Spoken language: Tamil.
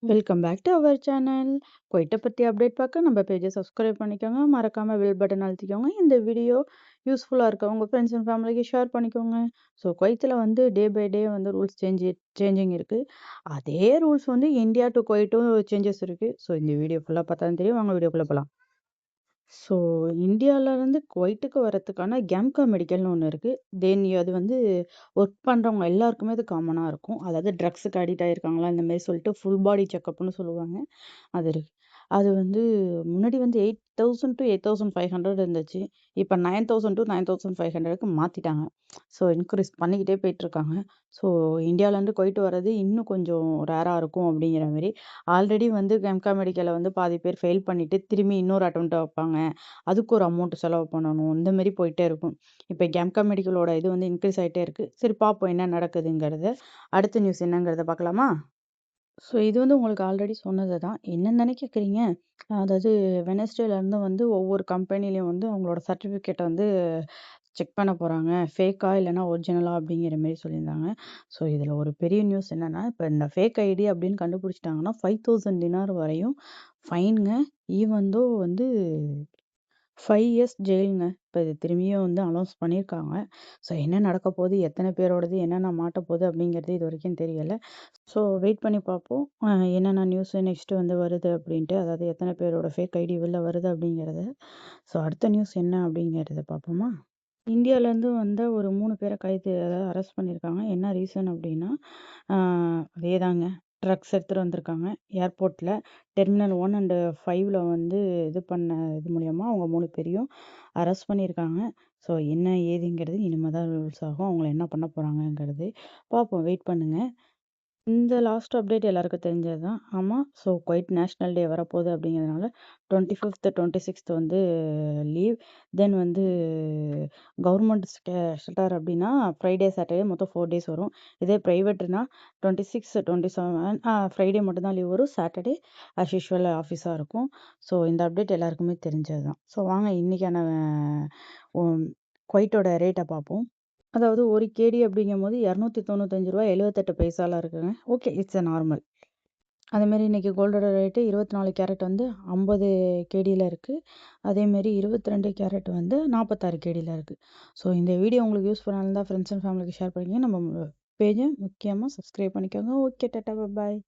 Welcome back to our channel. குவைட்ட பத்தி அப்டேட் பார்க்க நம்ம பேஜை சப்ஸ்கிரைப் பண்ணிக்கோங்க. மறக்காம பெல் பட்டன் அழுத்திக்கோங்க. இந்த வீடியோ யூஸ்ஃபுல்லாக இருக்க உங்கள் ஃப்ரெண்ட்ஸ் அண்ட் ஃபேமிலிக்கு ஷேர் பண்ணிக்கோங்க. ஸோ குவைத்தில் வந்து டே பை டே வந்து ரூல்ஸ் சேஞ்சிங் இருக்குது. அதே ரூல்ஸ் வந்து இந்தியா டு குவைட்டும் சேஞ்சஸ் இருக்குது. ஸோ இந்த வீடியோ ஃபுல்லாக பார்த்தா தான் தெரியும். வாங்க வீடியோக்குள்ளே போகலாம். ஸோ இந்தியாவிலேருந்து குவைட்டுக்கு வரதுக்கான கேம்கா மெடிக்கல்னு ஒன்று இருக்குது. தென் அது வந்து ஒர்க் பண்ணுறவங்க எல்லாருக்குமே அது காமனாக இருக்கும். அதாவது ட்ரக்ஸுக்கு அடிக்ட் ஆகிருக்காங்களா இந்த மாதிரி சொல்லிட்டு ஃபுல் பாடி செக்கப்னு சொல்லுவாங்க. அது இருக்கு. அது வந்து முன்னாடி வந்து 8,000 to 8,500 இருந்துச்சு. இப்போ 9,000 to 9,500க்கு மாற்றிட்டாங்க. ஸோ இன்க்ரீஸ் பண்ணிக்கிட்டே போயிட்டுருக்காங்க. ஸோ இந்தியாவிலேருந்து குவைட் வர்றது இன்னும் கொஞ்சம் ரேராக இருக்கும் அப்படிங்கிற மாரி. ஆல்ரெடி வந்து கேம்கா மெடிக்கலை வந்து பாதி பேர் ஃபெயில் பண்ணிவிட்டு திரும்பி இன்னொரு அட்டெம்ப்ட் வைப்பாங்க. அதுக்கு ஒரு அமௌண்ட் செலவு பண்ணணும். இந்த மாரி போயிட்டே இருக்கும். இப்போ கேம்கா மெடிக்கலோட இது வந்து இன்க்ரீஸ் ஆகிட்டே இருக்குது. சரி பார்ப்போம் என்ன நடக்குதுங்கிறத. அடுத்த நியூஸ் என்னங்கிறத பார்க்கலாமா? ஸோ இது வந்து உங்களுக்கு ஆல்ரெடி சொன்னது தான். என்னன்னு தானே கேட்குறீங்க? அதாவது வெட்னஸ்டேலேருந்து வந்து ஒவ்வொரு கம்பெனிலையும் வந்து அவங்களோட சர்டிஃபிகேட்டை வந்து செக் பண்ண போகிறாங்க. ஃபேக்கா இல்லைனா ஒரிஜினலா அப்படிங்கிற மாரி சொல்லியிருந்தாங்க. ஸோ இதில் ஒரு பெரிய நியூஸ் என்னென்னா, இப்போ இந்த ஃபேக் ஐடி அப்படின்னு கண்டுபிடிச்சிட்டாங்கன்னா 5,000 டினார் வரையும் ஃபைனுங்க. ஈவன் தோ வந்து 5 இயர்ஸ் ஜெயிலுங்க. இப்போ இது திரும்பியும் வந்து அனௌன்ஸ் பண்ணியிருக்காங்க. ஸோ என்ன நடக்க போகுது, எத்தனை பேரோடது என்னென்ன மாட்ட போகுது அப்படிங்கிறது இது வரைக்கும் தெரியலை. ஸோ வெயிட் பண்ணி பார்ப்போம். என்னென்ன நியூஸு நெக்ஸ்ட்டு வந்து வருது அப்படின்ட்டு. அதாவது எத்தனை பேரோட ஃபேக் ஐடி வெளில வருது அப்படிங்கிறத. ஸோ அடுத்த நியூஸ் என்ன அப்படிங்கிறத பார்ப்போமா? இந்தியாவிலேருந்து வந்த ஒரு 3 பேரை அதாவது அரெஸ்ட் பண்ணியிருக்காங்க. என்ன ரீசன் அப்படின்னா, அதேதாங்க ட்ரக்ஸ் எடுத்துகிட்டு வந்திருக்காங்க. ஏர்போர்ட்டில் டெர்மினல் 1 அண்டு 5ல் வந்து இது மூலியமா அவங்க 3 பேரையும் அரெஸ்ட் பண்ணியிருக்காங்க. ஸோ என்ன ஏதுங்கிறது இனிமே தான் ரூல்ஸ் ஆகும். அவங்கள என்ன பண்ண போகிறாங்கங்கிறது பார்ப்போம். வெயிட் பண்ணுங்கள். இந்த லாஸ்ட் அப்டேட் எல்லாருக்கும் தெரிஞ்சது தான். ஆமாம். ஸோ குவைட் நேஷ்னல் டே வரப்போகுது அப்படிங்கிறதுனால 25th 26th வந்து லீவ். தென் வந்து கவர்மெண்ட் ஷட்டர் அப்படின்னா ஃப்ரைடே சாட்டர்டே மொத்தம் 4 டேஸ் வரும். இதே ப்ரைவேட்னா 26 27 ஃப்ரைடே மட்டும்தான் லீவ் வரும். சாட்டர்டே ஆஸ் யூஷுவல் ஆஃபீஸாக இருக்கும். ஸோ இந்த அப்டேட் எல்லாருக்குமே தெரிஞ்சது தான். ஸோ வாங்க இன்றைக்கான குவைட்டோட ரேட்டை பார்ப்போம். அதாவது 1 கேடி அப்படிங்கும்போது ரூ. 295.78 இருக்குங்க. Okay, it's normal. அதேமாரி இன்றைக்கி கோல்டோட ரேட்டு 24 கேரட் வந்து 50 கேடியில் இருக்குது. அதேமாரி 22 கேரட் வந்து 46 கேடியில் இருக்குது. ஸோ இந்த வீடியோ உங்களுக்கு யூஸ்ஃபுல்லாக இருந்தால் ஃப்ரெண்ட்ஸ் அண்ட் ஃபேமிலிக்கு ஷேர் பண்ணிக்கங்க. நம்ம பேஜை முக்கியமாக சப்ஸ்கிரைப் பண்ணிக்கோங்க. ஓகே, டாட்டா, பாய்.